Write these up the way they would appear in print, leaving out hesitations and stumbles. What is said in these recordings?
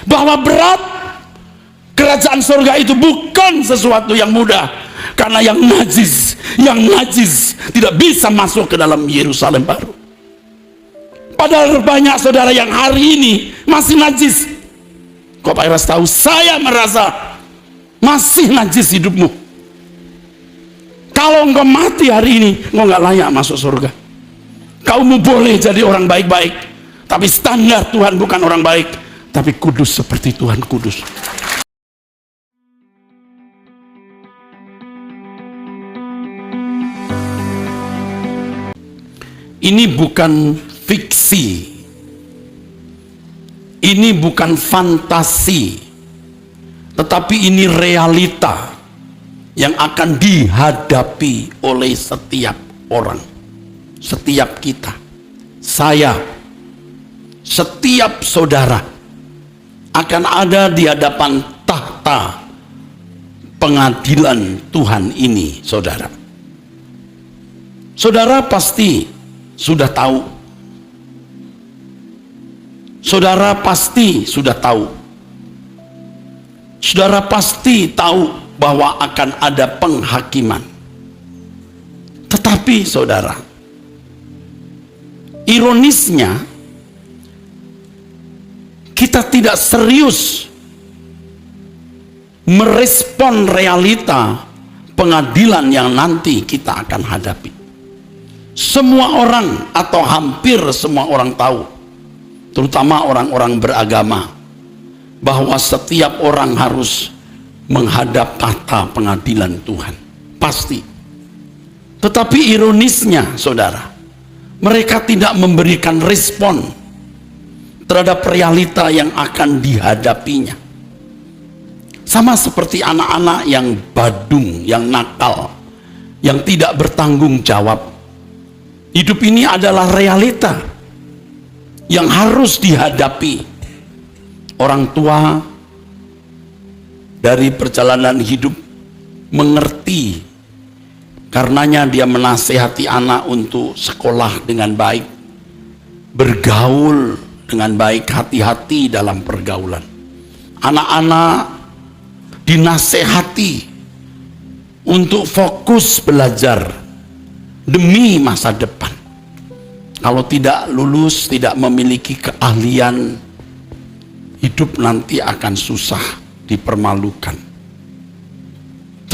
bahwa berat kerajaan surga itu bukan sesuatu yang mudah, karena yang najis tidak bisa masuk ke dalam Yerusalem baru. Padahal banyak saudara yang hari ini masih najis. Kok Pak Iras tahu? Saya merasa masih najis hidupmu. Kalau engkau mati hari ini, engkau nggak layak masuk surga. Kaumu boleh jadi orang baik-baik, tapi standar Tuhan bukan orang baik, tapi kudus seperti Tuhan kudus. Ini bukan fiksi, ini bukan fantasi, tetapi ini realita yang akan dihadapi oleh setiap orang, setiap kita, saya, setiap saudara akan ada di hadapan tahta pengadilan Tuhan ini, saudara. Saudara pasti sudah tahu. Saudara pasti sudah tahu. Saudara pasti tahu bahwa akan ada penghakiman. Tetapi saudara, ironisnya kita tidak serius merespon realita pengadilan yang nanti kita akan hadapi. Semua orang atau hampir semua orang tahu, terutama orang-orang beragama, bahwa setiap orang harus menghadap tahta pengadilan Tuhan, pasti. Tetapi ironisnya saudara, mereka tidak memberikan respon terhadap realita yang akan dihadapinya. Sama seperti anak-anak yang badung, yang nakal, yang tidak bertanggung jawab. Hidup ini adalah realita yang harus dihadapi. Orang tua dari perjalanan hidup mengerti, karenanya dia menasihati anak untuk sekolah dengan baik, bergaul dengan baik, hati-hati dalam pergaulan. Anak-anak dinasehati untuk fokus belajar demi masa depan. Kalau tidak lulus, tidak memiliki keahlian, hidup nanti akan susah, dipermalukan.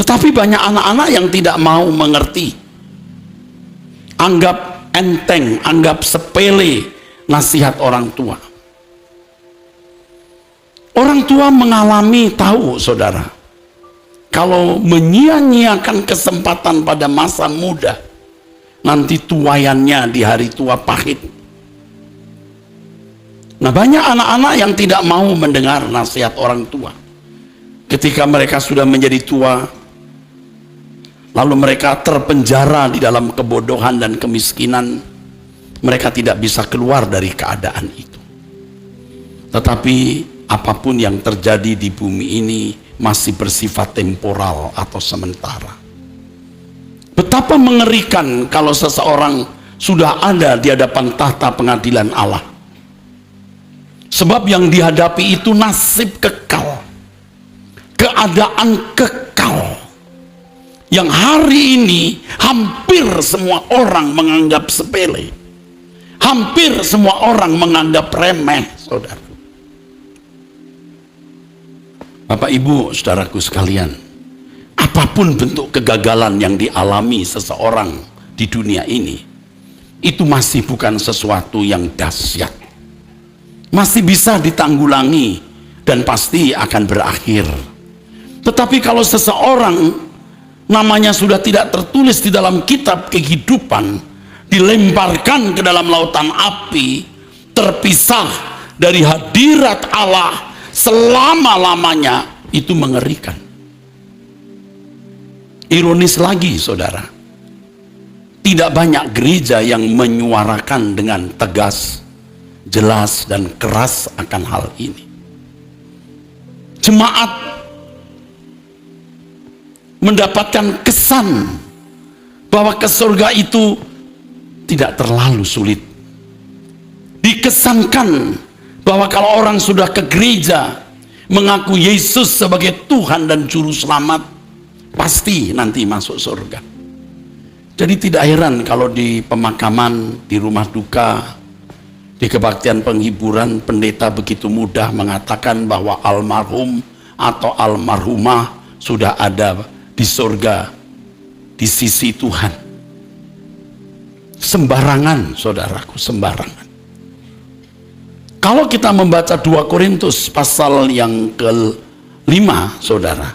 Tetapi banyak anak-anak yang tidak mau mengerti, anggap enteng, anggap sepele nasihat orang tua. Orang tua mengalami, tahu saudara, kalau menyia-nyiakan kesempatan pada masa muda, nanti tuayannya di hari tua pahit. Nah, banyak anak-anak yang tidak mau mendengar nasihat orang tua. Ketika mereka sudah menjadi tua, lalu mereka terpenjara di dalam kebodohan dan kemiskinan, mereka tidak bisa keluar dari keadaan itu. Tetapi apapun yang terjadi di bumi ini masih bersifat temporal atau sementara. Betapa mengerikan kalau seseorang sudah ada di hadapan tahta pengadilan Allah. Sebab yang dihadapi itu nasib kekal, keadaan kekal, yang hari ini hampir semua orang menganggap sepele, hampir semua orang menganggap remeh, saudara. Bapak Ibu saudaraku sekalian, apapun bentuk kegagalan yang dialami seseorang di dunia ini, itu masih bukan sesuatu yang dahsyat, masih bisa ditanggulangi dan pasti akan berakhir. Tetapi kalau seseorang namanya sudah tidak tertulis di dalam kitab kehidupan, dilemparkan ke dalam lautan api, terpisah dari hadirat Allah selama-lamanya, itu mengerikan. Ironis lagi saudara, tidak banyak gereja yang menyuarakan dengan tegas, jelas dan keras akan hal ini. Jemaat mendapatkan kesan bahwa ke surga itu tidak terlalu sulit. Dikesankan bahwa kalau orang sudah ke gereja mengaku Yesus sebagai Tuhan dan Juru Selamat, pasti nanti masuk surga. Jadi tidak heran kalau di pemakaman, di rumah duka, di kebaktian penghiburan, pendeta begitu mudah mengatakan bahwa almarhum atau almarhumah sudah ada di surga di sisi Tuhan. Sembarangan, saudaraku, sembarangan. Kalau kita membaca 2 Korintus pasal yang ke-5, saudara,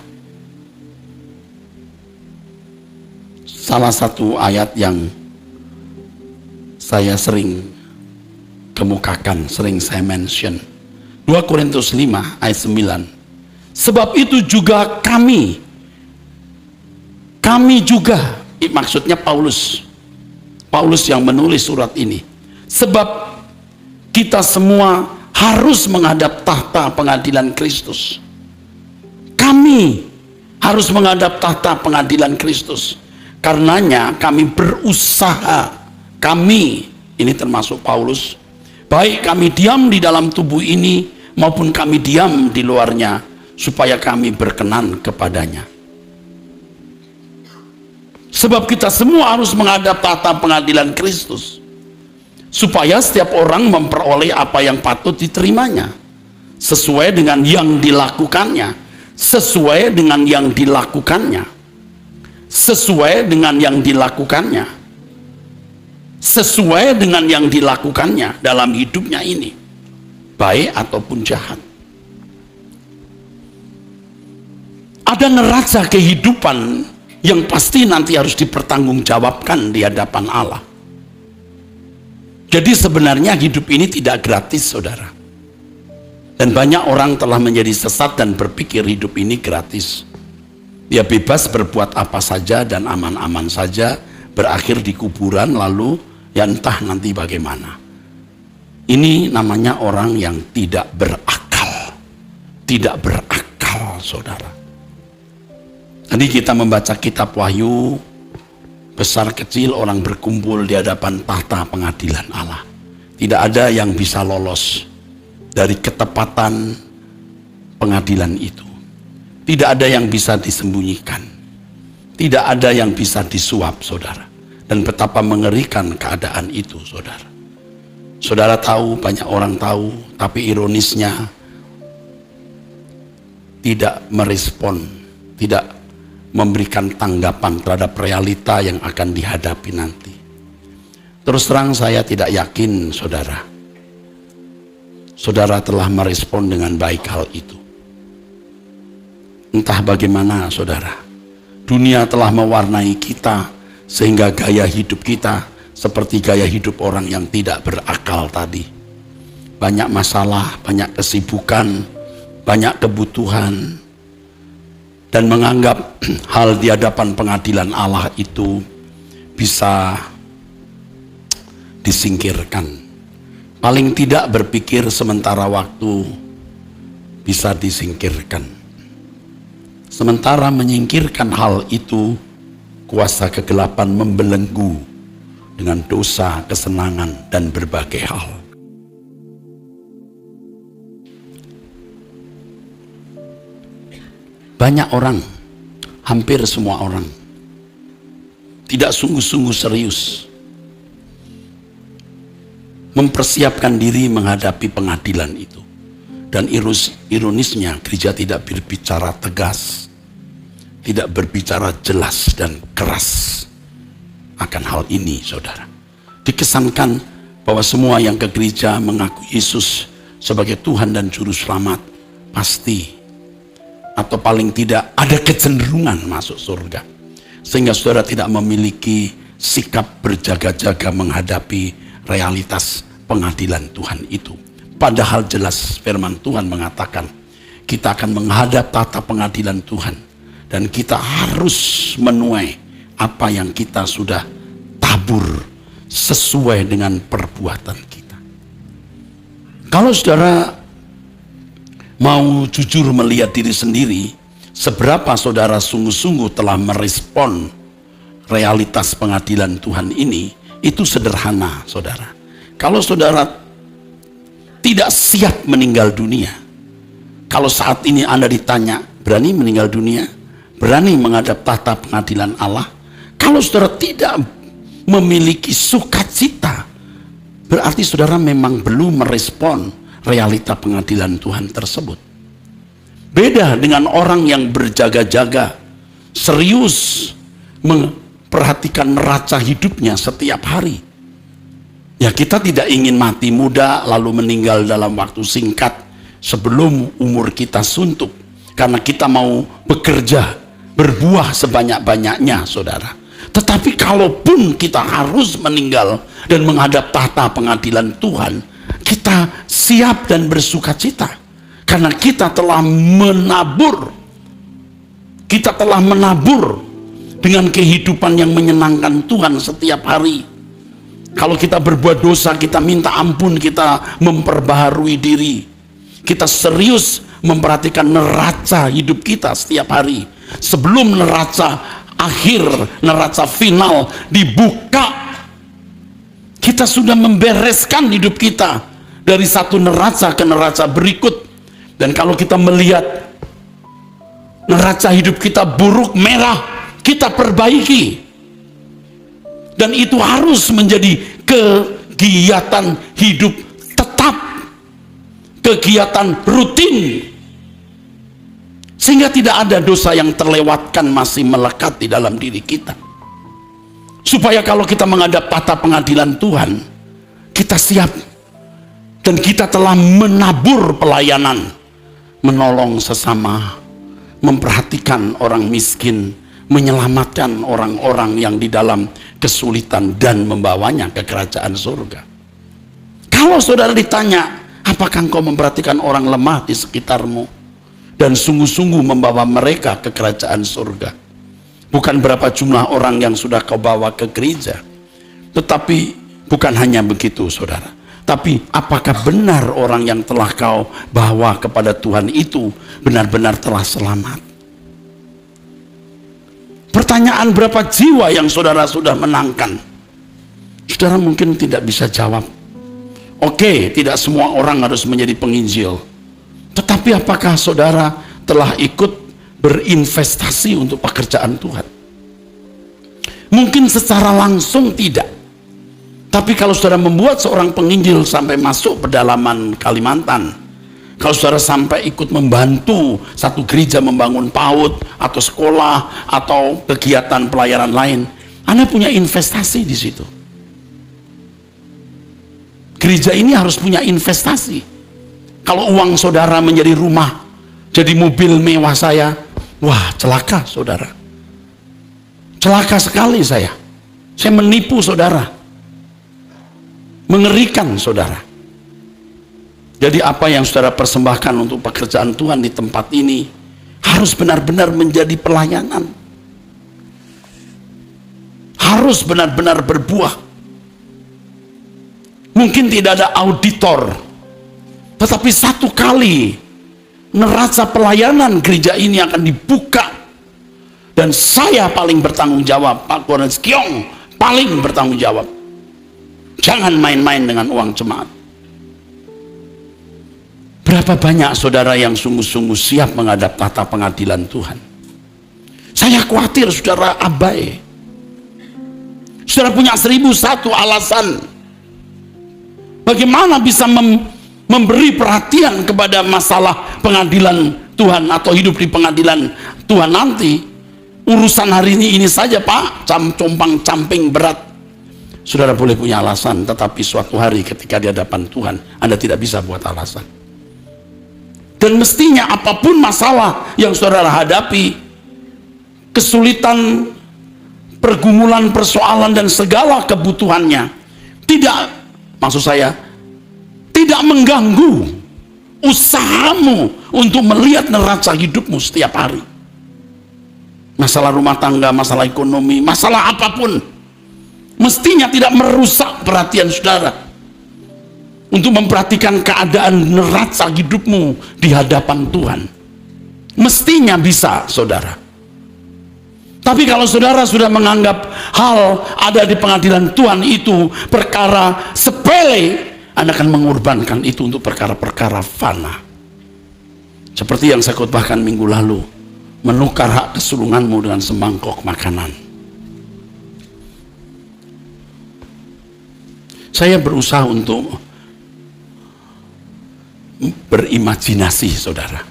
salah satu ayat yang saya sering kemukakan, sering saya mention, 2 Korintus 5 ayat 9. Sebab itu juga kami juga, maksudnya Paulus yang menulis surat ini, sebab kita semua harus menghadap tahta pengadilan Kristus. Kami harus menghadap tahta pengadilan Kristus. Karenanya kami berusaha, kami, ini termasuk Paulus, baik kami diam di dalam tubuh ini maupun kami diam di luarnya, supaya kami berkenan kepadanya. Sebab kita semua harus menghadap tahta pengadilan Kristus, supaya setiap orang memperoleh apa yang patut diterimanya, sesuai dengan yang dilakukannya, sesuai dengan yang dilakukannya, sesuai dengan yang dilakukannya, sesuai dengan yang dilakukannya dalam hidupnya ini, baik ataupun jahat. Ada neraca kehidupan yang pasti nanti harus dipertanggungjawabkan di hadapan Allah. Jadi sebenarnya hidup ini tidak gratis, saudara. Dan banyak orang telah menjadi sesat dan berpikir hidup ini gratis. Dia bebas berbuat apa saja dan aman-aman saja, berakhir di kuburan, lalu ya entah nanti bagaimana. Ini namanya orang yang tidak berakal. Tidak berakal, saudara. Tadi kita membaca kitab Wahyu, besar kecil orang berkumpul di hadapan tahta pengadilan Allah. Tidak ada yang bisa lolos dari ketepatan pengadilan itu. Tidak ada yang bisa disembunyikan. Tidak ada yang bisa disuap, saudara. Dan betapa mengerikan keadaan itu, saudara. Saudara tahu, banyak orang tahu, tapi ironisnya tidak merespon, tidak memberikan tanggapan terhadap realita yang akan dihadapi nanti. Terus terang saya tidak yakin, saudara, saudara telah merespon dengan baik hal itu. Entah bagaimana, saudara, dunia telah mewarnai kita sehingga gaya hidup kita seperti gaya hidup orang yang tidak berakal tadi. Banyak masalah, banyak kesibukan, banyak kebutuhan, dan menganggap hal di hadapan pengadilan Allah itu bisa disingkirkan. Paling tidak berpikir sementara waktu bisa disingkirkan. Sementara menyingkirkan hal itu, kuasa kegelapan membelenggu dengan dosa, kesenangan, dan berbagai hal. Banyak orang, hampir semua orang, tidak sungguh-sungguh serius mempersiapkan diri menghadapi pengadilan itu. Dan ironisnya, gereja tidak berbicara tegas, tidak berbicara jelas dan keras akan hal ini, saudara. Dikesankan bahwa semua yang ke gereja mengaku Yesus sebagai Tuhan dan Juru Selamat pasti, atau paling tidak ada kecenderungan masuk surga, sehingga saudara tidak memiliki sikap berjaga-jaga menghadapi realitas pengadilan Tuhan itu. Padahal jelas firman Tuhan mengatakan kita akan menghadap tahta pengadilan Tuhan, dan kita harus menuai apa yang kita sudah tabur sesuai dengan perbuatan kita. Kalau saudara mau jujur melihat diri sendiri, seberapa saudara sungguh-sungguh telah merespon realitas pengadilan Tuhan ini, itu sederhana, saudara. Kalau saudara tidak siap meninggal dunia. Kalau saat ini Anda ditanya, berani meninggal dunia? Berani menghadap tahta pengadilan Allah? Kalau saudara tidak memiliki sukacita, berarti saudara memang belum merespon realita pengadilan Tuhan tersebut. Beda dengan orang yang berjaga-jaga, serius memperhatikan neraca hidupnya setiap hari. Ya, kita tidak ingin mati muda lalu meninggal dalam waktu singkat sebelum umur kita suntuk, karena kita mau bekerja, berbuah sebanyak-banyaknya, saudara. Tetapi kalaupun kita harus meninggal dan menghadap tahta pengadilan Tuhan, kita siap dan bersukacita karena kita telah menabur. Kita telah menabur dengan kehidupan yang menyenangkan Tuhan setiap hari. Kalau kita berbuat dosa, kita minta ampun, kita memperbaharui diri. Kita serius memperhatikan neraca hidup kita setiap hari. Sebelum neraca akhir, neraca final dibuka, kita sudah membereskan hidup kita dari satu neraca ke neraca berikut. Dan kalau kita melihat neraca hidup kita buruk, merah, kita perbaiki. Dan itu harus menjadi kegiatan hidup tetap, kegiatan rutin, sehingga tidak ada dosa yang terlewatkan masih melekat di dalam diri kita. Supaya kalau kita menghadap tahta pengadilan Tuhan, kita siap dan kita telah menabur pelayanan, menolong sesama, memperhatikan orang miskin, menyelamatkan orang-orang yang di dalam kesulitan dan membawanya ke kerajaan surga. Kalau saudara ditanya, apakah engkau memperhatikan orang lemah di sekitarmu dan sungguh-sungguh membawa mereka ke kerajaan surga? Bukan berapa jumlah orang yang sudah kau bawa ke gereja, tetapi bukan hanya begitu, saudara. Tapi apakah benar orang yang telah kau bawa kepada Tuhan itu benar-benar telah selamat? Pertanyaan berapa jiwa yang saudara sudah menangkan? Saudara mungkin tidak bisa jawab. Oke, tidak semua orang harus menjadi penginjil. Tetapi apakah saudara telah ikut berinvestasi untuk pekerjaan Tuhan? Mungkin secara langsung tidak. Tapi kalau saudara membuat seorang penginjil sampai masuk pedalaman Kalimantan, kalau saudara sampai ikut membantu satu gereja membangun PAUD atau sekolah atau kegiatan pelayanan lain, Anda punya investasi di situ. Gereja ini harus punya investasi. Kalau uang saudara menjadi rumah, jadi mobil mewah saya, wah celaka saudara. Celaka sekali saya. Saya menipu saudara. Mengerikan saudara. Jadi apa yang saudara persembahkan untuk pekerjaan Tuhan di tempat ini harus benar-benar menjadi pelayanan. Harus benar-benar berbuah. Mungkin tidak ada auditor, tetapi satu kali neraca pelayanan gereja ini akan dibuka, dan saya paling bertanggung jawab, Pak Kornes Kiong paling bertanggung jawab. Jangan main-main dengan uang jemaat. Berapa banyak saudara yang sungguh-sungguh siap menghadap tahta pengadilan Tuhan? Saya khawatir saudara abai. Saudara punya 1001 alasan bagaimana bisa memberi perhatian kepada masalah pengadilan Tuhan atau hidup di pengadilan Tuhan nanti. Urusan hari ini saja Pak, compang camping berat. Saudara boleh punya alasan, tetapi suatu hari ketika di hadapan Tuhan Anda tidak bisa buat alasan. Dan mestinya apapun masalah yang saudara hadapi, kesulitan, pergumulan, persoalan dan segala kebutuhannya, tidak, maksud saya, tidak mengganggu usahamu untuk melihat neraca hidupmu setiap hari. Masalah rumah tangga, masalah ekonomi, masalah apapun, mestinya tidak merusak perhatian saudara untuk memperhatikan keadaan neraca hidupmu di hadapan Tuhan. Mestinya bisa saudara. Tapi kalau saudara sudah menganggap hal ada di pengadilan Tuhan itu perkara sepele, Anda akan mengorbankan itu untuk perkara-perkara fana. Seperti yang saya khotbahkan minggu lalu, menukar hak kesulunganmu dengan semangkok makanan. Saya berusaha untuk berimajinasi, saudara,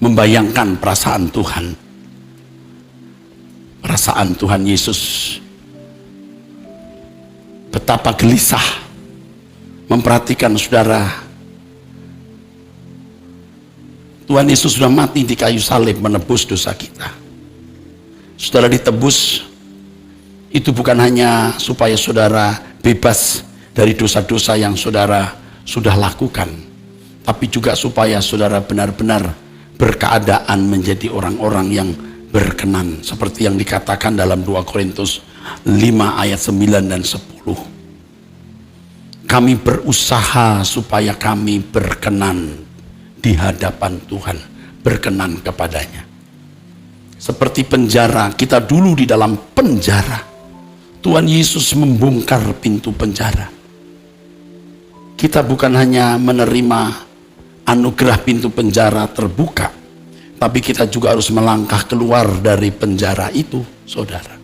membayangkan perasaan Tuhan. Perasaan Tuhan Yesus, betapa gelisah memperhatikan saudara. Tuhan Yesus sudah mati di kayu salib menebus dosa kita. Saudara ditebus itu bukan hanya supaya saudara bebas dari dosa-dosa yang saudara sudah lakukan, tapi juga supaya saudara benar-benar berkeadaan menjadi orang-orang yang berkenan, seperti yang dikatakan dalam 2 Korintus 5 ayat 9 dan 10. Kami berusaha supaya kami berkenan di hadapan Tuhan, berkenan kepadanya. Seperti penjara, kita dulu di dalam penjara, Tuhan Yesus membongkar pintu penjara. Kita bukan hanya menerima anugerah pintu penjara terbuka, tapi kita juga harus melangkah keluar dari penjara itu, saudara.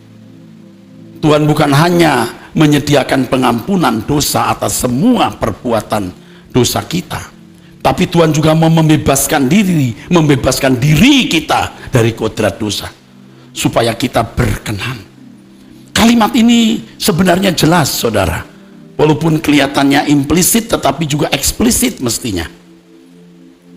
Tuhan bukan hanya menyediakan pengampunan dosa atas semua perbuatan dosa kita, tapi Tuhan juga mau membebaskan diri kita dari kodrat dosa, supaya kita berkenan. Kalimat ini sebenarnya jelas, saudara, walaupun kelihatannya implisit tetapi juga eksplisit mestinya,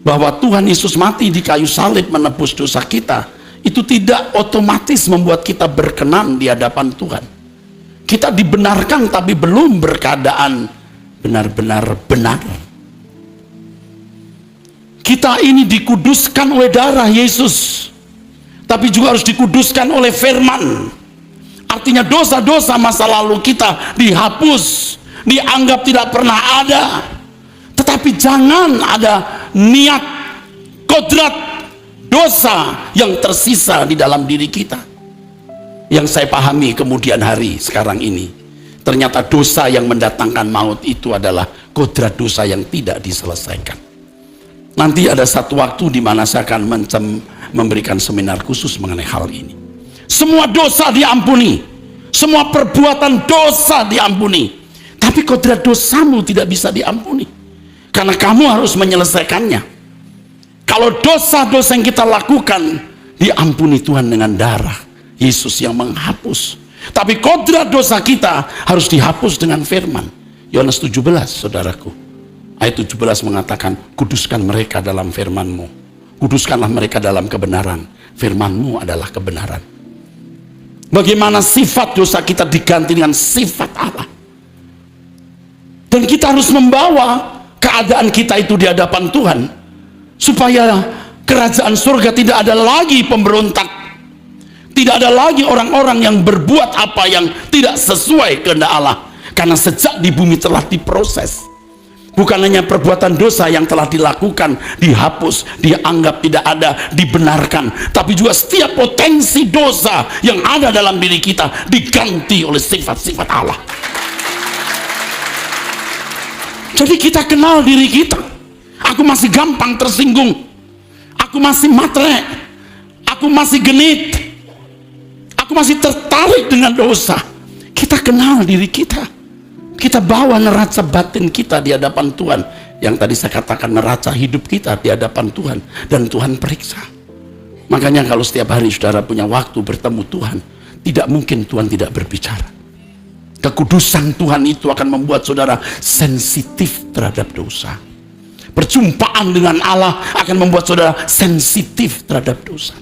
bahwa Tuhan Yesus mati di kayu salib menebus dosa kita, itu tidak otomatis membuat kita berkenan di hadapan Tuhan. Kita dibenarkan tapi belum berkeadaan benar-benar benar. Kita ini dikuduskan oleh darah Yesus, tapi juga harus dikuduskan oleh firman. Artinya dosa-dosa masa lalu kita dihapus, dianggap tidak pernah ada. Tetapi jangan ada niat, kodrat dosa yang tersisa di dalam diri kita. Yang saya pahami kemudian hari sekarang ini, ternyata dosa yang mendatangkan maut itu adalah kodrat dosa yang tidak diselesaikan. Nanti ada satu waktu di mana saya akan memberikan seminar khusus mengenai hal ini. Semua dosa diampuni, semua perbuatan dosa diampuni, tapi kodrat dosamu tidak bisa diampuni, karena kamu harus menyelesaikannya. Kalau dosa-dosa yang kita lakukan diampuni Tuhan dengan darah Yesus yang menghapus, tapi kodrat dosa kita harus dihapus dengan firman. Yohanes 17, saudaraku, ayat 17 mengatakan, kuduskan mereka dalam firman-Mu, kuduskanlah mereka dalam kebenaran, firman-Mu adalah kebenaran. Bagaimana sifat dosa kita diganti dengan sifat Allah, dan kita harus membawa keadaan kita itu di hadapan Tuhan, supaya kerajaan surga tidak ada lagi pemberontak, tidak ada lagi orang-orang yang berbuat apa yang tidak sesuai kehendak Allah. Karena sejak di bumi telah diproses. Bukan hanya perbuatan dosa yang telah dilakukan dihapus, dianggap tidak ada, dibenarkan, tapi juga setiap potensi dosa yang ada dalam diri kita diganti oleh sifat-sifat Allah. Jadi kita kenal diri kita. Aku masih gampang tersinggung, aku masih matre, aku masih genit, aku masih tertarik dengan dosa. Kita kenal diri kita. Kita bawa neraca batin kita di hadapan Tuhan. Yang tadi saya katakan, neraca hidup kita di hadapan Tuhan. Dan Tuhan periksa. Makanya kalau setiap hari saudara punya waktu bertemu Tuhan, tidak mungkin Tuhan tidak berbicara. Kekudusan Tuhan itu akan membuat saudara sensitif terhadap dosa. Perjumpaan dengan Allah akan membuat saudara sensitif terhadap dosa.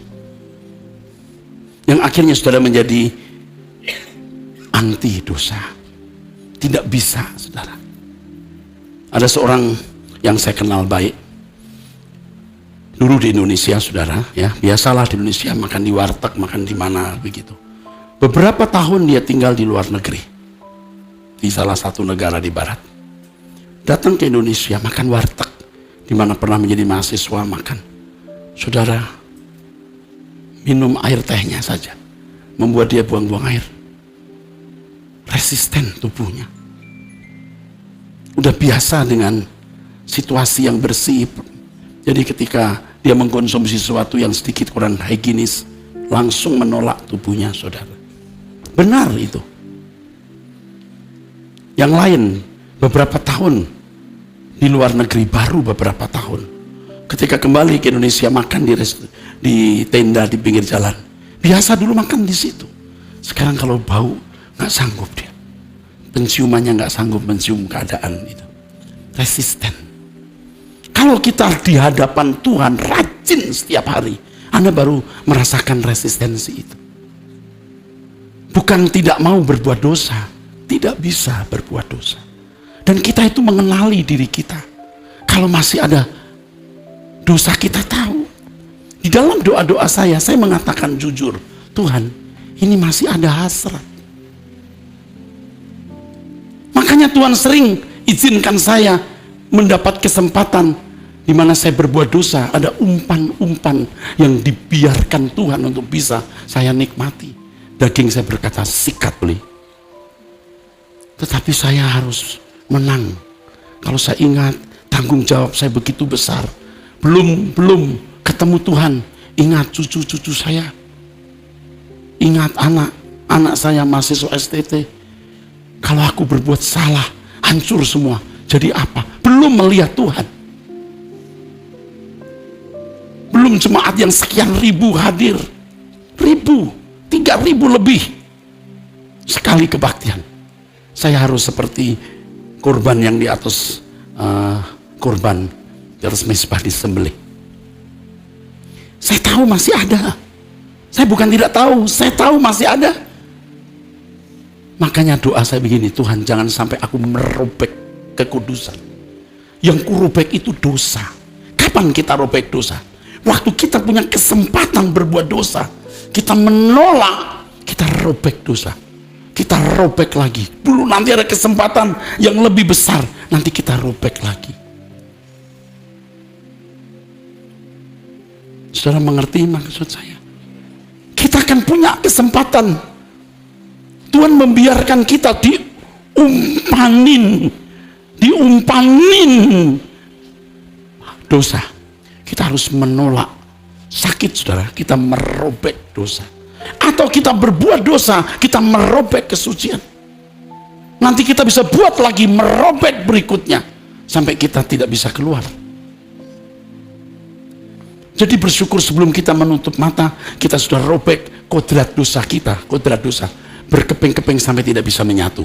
Yang akhirnya saudara menjadi anti dosa. Tidak bisa, saudara. Ada seorang yang saya kenal baik dulu di Indonesia, saudara, ya, biasalah di Indonesia makan di warteg, makan di mana begitu. Beberapa tahun dia tinggal di luar negeri, di salah satu negara di barat. Datang ke Indonesia makan warteg, di mana pernah menjadi mahasiswa makan. Saudara, minum air tehnya saja membuat dia buang-buang air. Resisten tubuhnya. udah biasa dengan situasi yang bersih. Jadi ketika dia mengkonsumsi sesuatu yang sedikit kurang higienis, langsung menolak tubuhnya, saudara. Benar itu. Yang lain beberapa tahun di luar negeri, baru beberapa tahun, ketika kembali ke Indonesia makan di tenda di pinggir jalan. Biasa dulu makan di situ. Sekarang kalau bau nggak sanggup dia. Penciumannya nggak sanggup mencium keadaan itu. Resisten. Kalau kita di hadapan Tuhan rajin setiap hari, Anda baru merasakan resistensi itu. Bukan tidak mau berbuat dosa, tidak bisa berbuat dosa. Dan kita itu mengenali diri kita. Kalau masih ada dosa, kita tahu. Di dalam doa-doa saya mengatakan jujur, Tuhan, ini masih ada hasrat. Makanya Tuhan sering izinkan saya mendapat kesempatan di mana saya berbuat dosa. Ada umpan-umpan yang dibiarkan Tuhan untuk bisa saya nikmati. Daging saya berkata, sikat beli. Tetapi saya harus menang. Kalau saya ingat tanggung jawab saya begitu besar. Belum ketemu Tuhan. Ingat cucu-cucu saya. Ingat anak saya mahasiswa STT. Kalau aku berbuat salah, hancur semua. Jadi apa? Belum melihat Tuhan. Belum jemaat yang sekian ribu hadir. 3.000 lebih sekali kebaktian. Saya harus seperti korban yang di atas korban di atas mezbah disembelih. Saya tahu masih ada. Saya bukan tidak tahu, saya tahu masih ada. Makanya doa saya begini, Tuhan jangan sampai aku merobek kekudusan. Yang kurobek itu dosa. Kapan kita robek dosa? Waktu kita punya kesempatan berbuat dosa, kita menolak, kita robek dosa. Kita robek lagi. Dulu nanti ada kesempatan yang lebih besar, nanti kita robek lagi. Saudara mengerti maksud saya? Kita akan punya kesempatan. Tuhan membiarkan kita diumpanin dosa. Kita harus menolak. Sakit saudara, kita merobek dosa. Atau kita berbuat dosa, kita merobek kesucian. Nanti kita bisa buat lagi, merobek berikutnya. Sampai kita tidak bisa keluar. Jadi bersyukur sebelum kita menutup mata, kita sudah robek kodrat dosa kita. Kodrat dosa berkeping-keping sampai tidak bisa menyatu.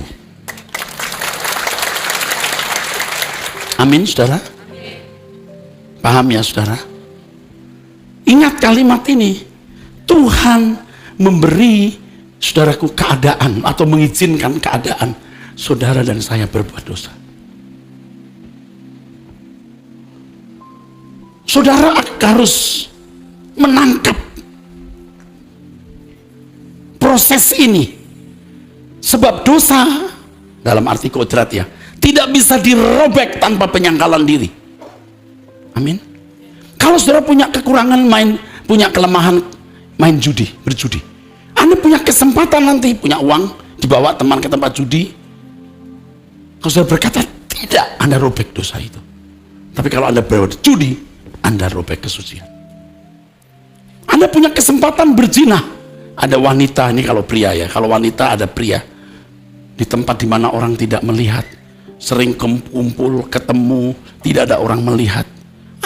Amin saudara? Paham ya saudara? Ingat kalimat ini, Tuhan memberi saudaraku keadaan atau mengizinkan keadaan saudara dan saya berbuat dosa. Saudara harus menangkap proses ini. Sebab dosa, dalam arti kodrat ya, tidak bisa dirobek tanpa penyangkalan diri. Amin. Kalau saudara punya kekurangan punya kelemahan main judi, berjudi. Anda punya kesempatan nanti, punya uang, dibawa teman ke tempat judi. Kalau saudara berkata tidak, Anda robek dosa itu. Tapi kalau Anda berbuat judi, Anda robek kesucian. Anda punya kesempatan berzina. Ada wanita, ini kalau pria ya, kalau wanita ada pria. Di tempat di mana orang tidak melihat. Sering kumpul, ketemu, tidak ada orang melihat.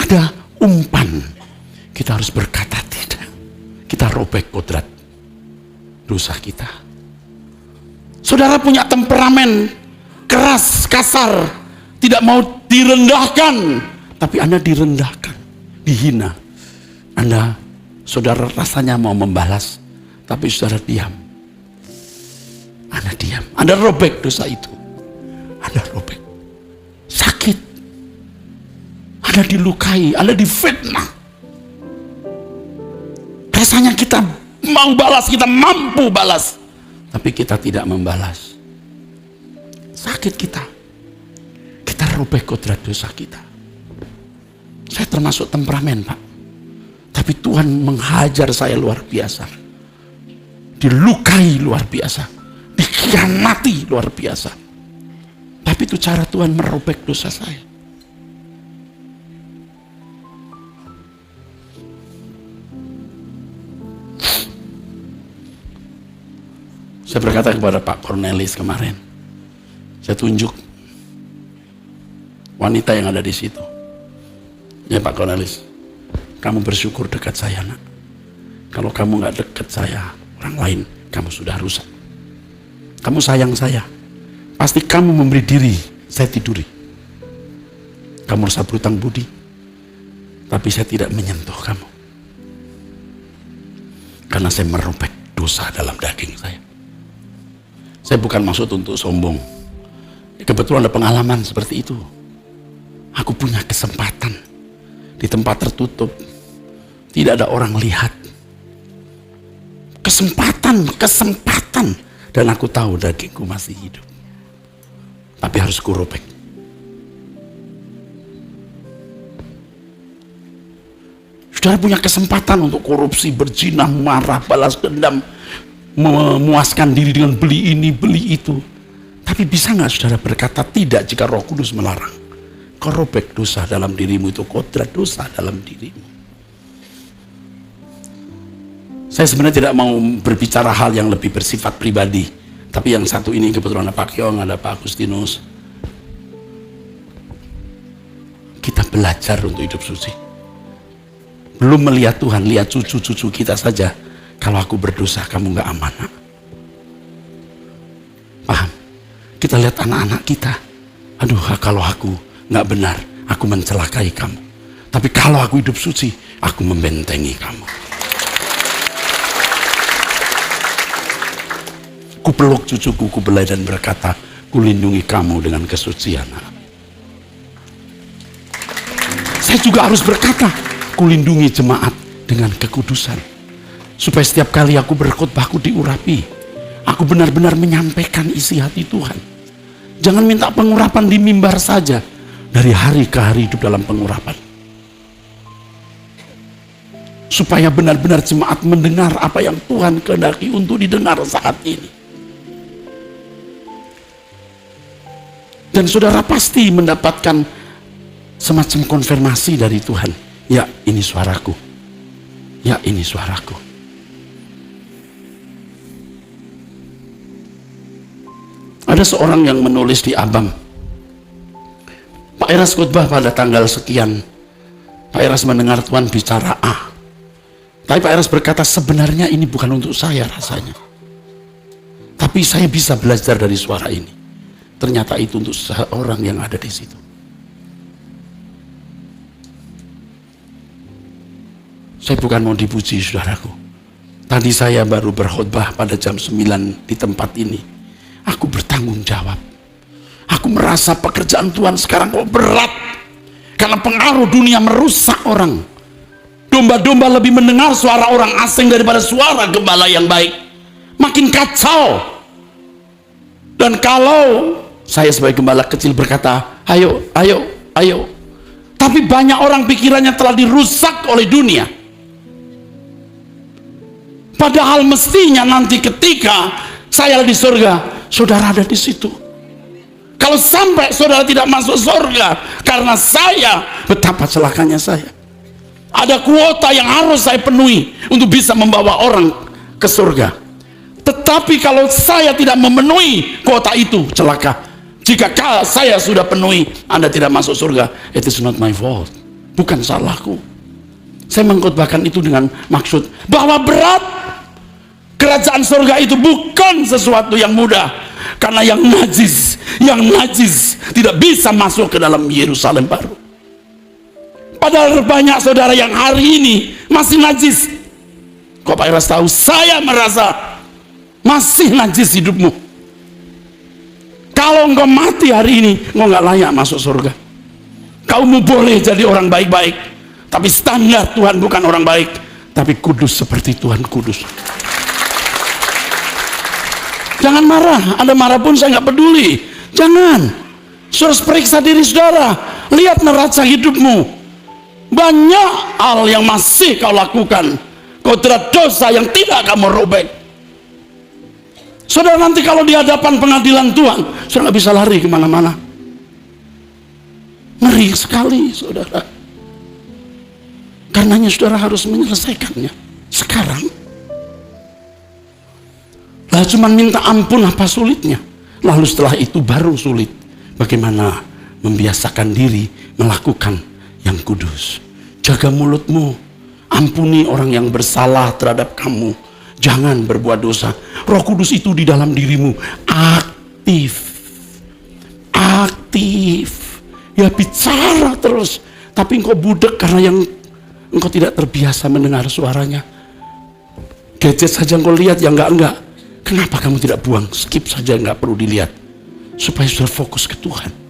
Ada umpan. Kita harus berkata tidak. Kita robek kodrat dosa kita. Saudara punya temperamen keras, kasar, tidak mau direndahkan, tapi Anda direndahkan, dihina. Saudara rasanya mau membalas, tapi saudara diam. Anda diam. Anda robek dosa itu. Anda robek. Sakit. Anda dilukai, Anda difitnah. Rasanya kita mau balas, kita mampu balas, tapi kita tidak membalas. Sakit kita. Kita robek kodrat dosa kita. Saya termasuk temperamen, Pak. Tapi Tuhan menghajar saya luar biasa. Dilukai luar biasa. Dikhianati luar biasa. Tapi itu cara Tuhan merobek dosa saya. Saya berkata kepada Pak Cornelis kemarin, saya tunjuk wanita yang ada di situ. Ya Pak Cornelis, kamu bersyukur dekat saya nak. Kalau kamu nggak dekat saya, orang lain, kamu sudah rusak. Kamu sayang saya, pasti kamu memberi diri saya tiduri. Kamu rasa berutang budi, tapi saya tidak menyentuh kamu, karena saya merobek dosa dalam daging saya. Saya bukan maksud untuk sombong. Kebetulan ada pengalaman seperti itu. Aku punya kesempatan di tempat tertutup, tidak ada orang lihat. Kesempatan, dan aku tahu dagingku masih hidup. Tapi harus kurobek. Saudara punya kesempatan untuk korupsi, berzina, marah, balas dendam, memuaskan diri dengan beli ini, beli itu. Tapi bisa nggak saudara berkata tidak jika Roh Kudus melarang? Kau robek dosa dalam dirimu, itu kodrat dosa dalam dirimu. Saya sebenarnya tidak mau berbicara hal yang lebih bersifat pribadi, tapi yang satu ini kebetulan ada Pak Kyong, ada Pak Agustinus. Kita belajar untuk hidup suci. Belum melihat Tuhan, lihat cucu-cucu kita saja. Kalau aku berdosa, kamu gak aman. Paham? Kita lihat anak-anak kita. Aduh, kalau aku gak benar, aku mencelakai kamu. Tapi kalau aku hidup suci, aku membentengi kamu. Ku peluk cucuku, ku belai dan berkata, ku lindungi kamu dengan kesucian. Saya juga harus berkata, ku lindungi jemaat dengan kekudusan. Supaya setiap kali aku berkhotbah, aku diurapi. Aku benar-benar menyampaikan isi hati Tuhan. Jangan minta pengurapan di mimbar saja. Dari hari ke hari hidup dalam pengurapan. Supaya benar-benar jemaat mendengar apa yang Tuhan kehendaki untuk didengar saat ini. Dan saudara pasti mendapatkan semacam konfirmasi dari Tuhan. Ya, ini suaraku. Ya, ini suaraku. Ada seorang yang menulis di Abang, Pak Eras khotbah pada tanggal sekian. Pak Eras mendengar Tuhan bicara A. Tapi Pak Eras berkata, sebenarnya ini bukan untuk saya rasanya. Tapi saya bisa belajar dari suara ini. Ternyata itu untuk seorang yang ada di situ. Saya bukan mau dipuji, saudaraku. Tadi saya baru berkhotbah pada jam 9 di tempat ini. Aku bertanggung jawab. Aku merasa pekerjaan Tuhan sekarang kok berat. Karena pengaruh dunia merusak orang. Domba-domba lebih mendengar suara orang asing daripada suara gembala yang baik. Makin kacau. Dan kalau saya sebagai gembala kecil berkata, ayo, ayo, ayo. Tapi banyak orang pikirannya telah dirusak oleh dunia. Padahal mestinya nanti ketika saya di surga, saudara ada di situ. Kalau sampai saudara tidak masuk surga karena saya, betapa celakanya saya. Ada kuota yang harus saya penuhi untuk bisa membawa orang ke surga. Tetapi kalau saya tidak memenuhi kuota itu, celaka. Jika saya sudah penuhi, Anda tidak masuk surga, it is not my fault. Bukan salahku. Saya mengkhotbahkan itu dengan maksud bahwa berat. Kerajaan surga itu bukan sesuatu yang mudah. Karena yang najis tidak bisa masuk ke dalam Yerusalem baru. Padahal banyak saudara yang hari ini masih najis. Kok Pak Eras tahu? Saya merasa masih najis hidupmu. Kalau engkau mati hari ini, engkau gak layak masuk surga. Kaumu boleh jadi orang baik-baik, tapi standar Tuhan bukan orang baik, tapi kudus seperti Tuhan kudus. Jangan marah, Anda marah pun saya nggak peduli. Jangan. Saudara periksa diri saudara, lihat neraca hidupmu. Banyak hal yang masih kau lakukan, kodrat dosa yang tidak kamu robek. Saudara nanti kalau di hadapan pengadilan Tuhan, saudara nggak bisa lari kemana-mana. Ngeri sekali, saudara. Karenanya saudara harus menyelesaikannya sekarang. Lah cuman minta ampun apa sulitnya? Lalu setelah itu baru sulit. Bagaimana membiasakan diri melakukan yang kudus. Jaga mulutmu. Ampuni orang yang bersalah terhadap kamu. Jangan berbuat dosa. Roh Kudus itu di dalam dirimu aktif. Ya bicara terus. Tapi engkau budek karena yang engkau tidak terbiasa mendengar suaranya. Gadget saja engkau lihat, ya enggak. Kenapa kamu tidak buang? Skip saja, enggak perlu dilihat. Supaya sudah fokus ke Tuhan.